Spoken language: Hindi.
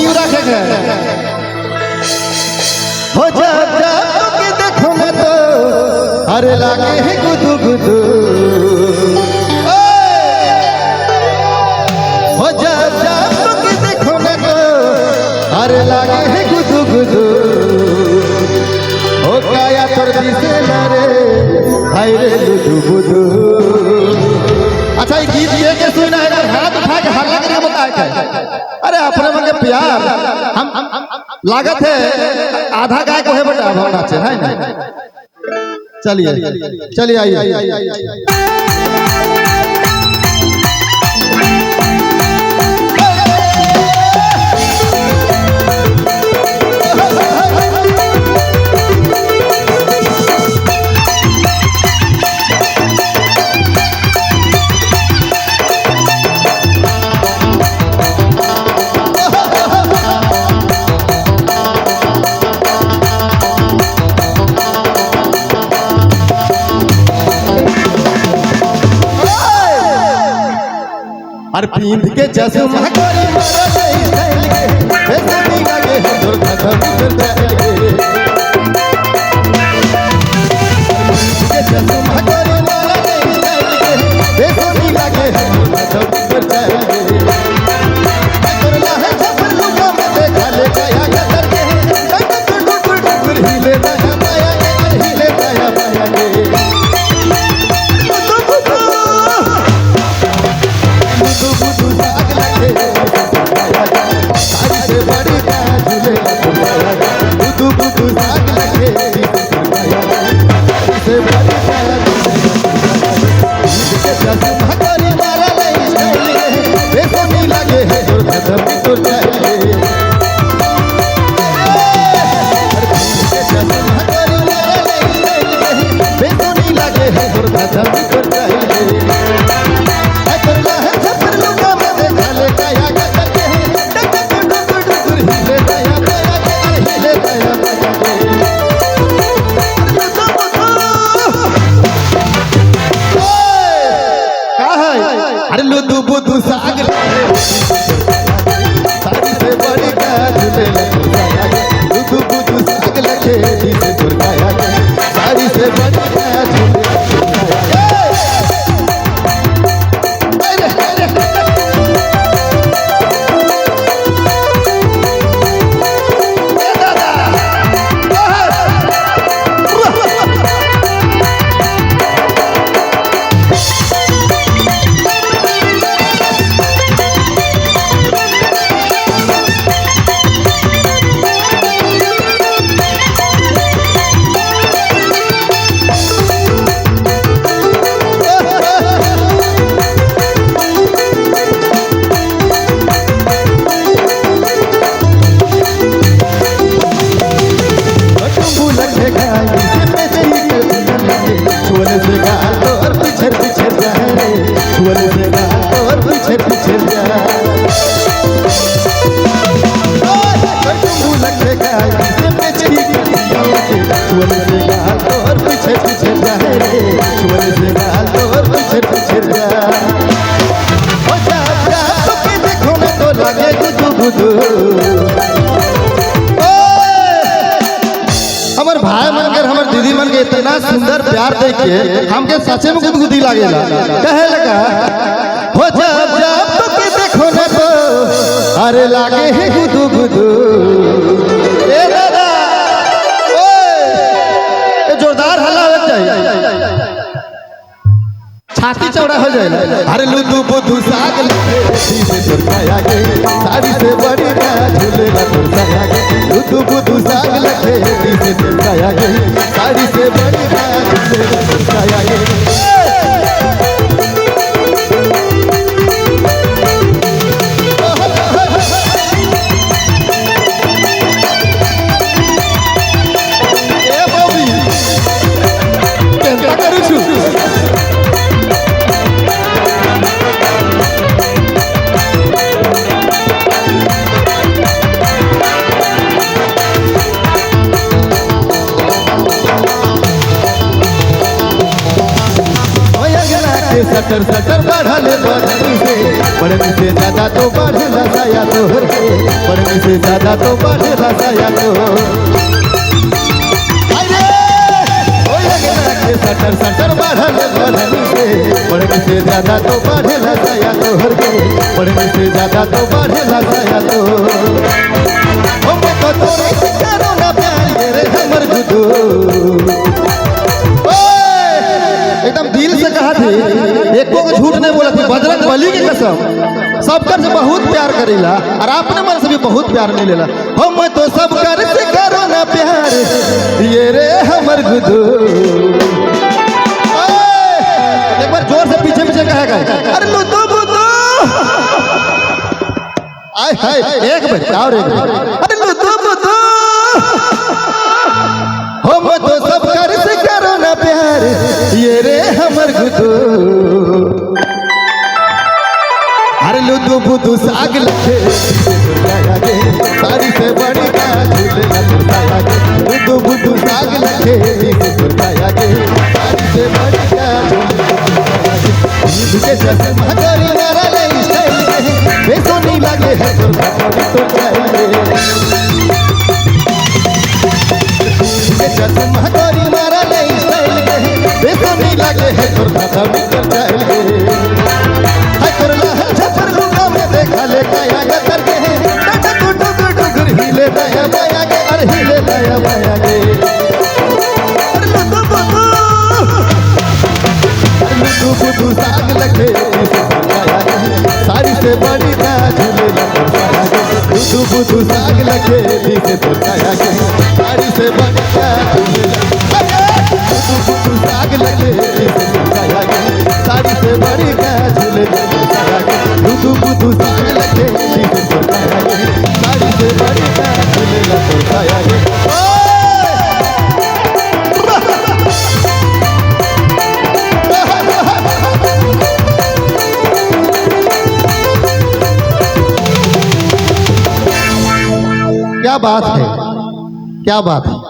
कहानी रखे हो जब जब के देखो मैं तो अरे लागे है गुदू गुदू हो जब जब के देखो मैं तो अरे लागे है गुदू गुदू हो काया तोर दिसे रे हाय रे लुदू बुदू। अच्छा ये गीत ये के सुना है हाथ उठा के हल्ला करके बताए अरे अपने मन के प्यार हम लागत है आधा गाय को है बेटा भावना से है ना। चलिए चलिए आइए और पींद के चश्मा गोरी मारा नहीं स्टाइल के ऐसे नहीं लगे है दूर खत्म कर जाएंगे। पींद के चश्मा गोरी मारा नहीं स्टाइल के ऐसे नहीं लगे है दूर खत्म कर जाएंगे। करना है छपर लुका में देखा ले गया कदर के टुकुर हिले दया पाया हिले दया पाया अरे लुदू बुदू साग साड़ी से बड़ी का झूले लुदू बुदू साग लखे से दुर्गाया साड़ी से बड़ी का झूले हमार भाई मन के हमार दीदी मन के इतना सुंदर प्यार देख के हमके सचे में गुदगुदी लागेला कहे लगा हो जब जब तो के देखो ना तो अरे लागे है गुदू गुदू। ए दादा ओए जोरदार हल्ला हो जाए छाती चौड़ा हो जाए। अरे लुदू बुदू साग लखे से दुर्गाया गे साड़ी से बड़ी का झूले ला दुर्गाया गे लुदू बुदू साग लखे से दुर्गाया गे साड़ी से बड़ी का झूले ला दुर्गाया गे। सटर सटर बढ़ल बढ़नी से ज्यादा तो बढ़ल साया तोहर के बढ़नी से ज्यादा तो बढ़ेला साया तो सटर सटर बढ़ल बढ़नी से बढ़ने से ज्यादा तो बढ़ेला साया तो हर के बढ़ने से ज्यादा तो बढ़ेला साया तो हम तो तोरे करो ना प्यार रे हमर गुदू एकदम दिल से कहा थी एको को झूठ नहीं बोला थी बजरंग बली की कसम सबकर से बहुत प्यार करेला और अपने मन से भी बहुत प्यार नहीं लेला हम तो सब कर से करो ना प्यार ये रे हमर गुदू एक बार जोर से पीछे पीछे कहेगा अरे लुदू बुदू आय हाय एक बार और एक बार अरे लुदू बुदू हम तो सब कर से करो ना प्यार ये रे हमर गुदू अरे लुदू बुदू साग लखे सारी से बड़ी का झूले लगा लुदू बुदू साग लखे सारी से बड़ी का झूले चश्मा गोरी नारा ले स्टाइल के बेसो नहीं लगे है तो चाहिए चश्मा गोरी नारा ले स्टाइल के बेसो नहीं लगे है तो चाहिए हाय करला छपर लुका में देखा ले काया गतर के टटक टुक टुक हिले दया माया के अरे हिले दया माया के लुदू बुदू साग लखे सारी से बड़ी का झूले लुदू बुदू साग लखे से बताया के सारी से बड़ी का झूले लुदू बुदू साग लखे से बताया के सारी से बड़ी का झूले लुदू बुदू साग लखे से बताया के सारी से बड़ी का झूले बताया के क्या बात है, क्या बात है।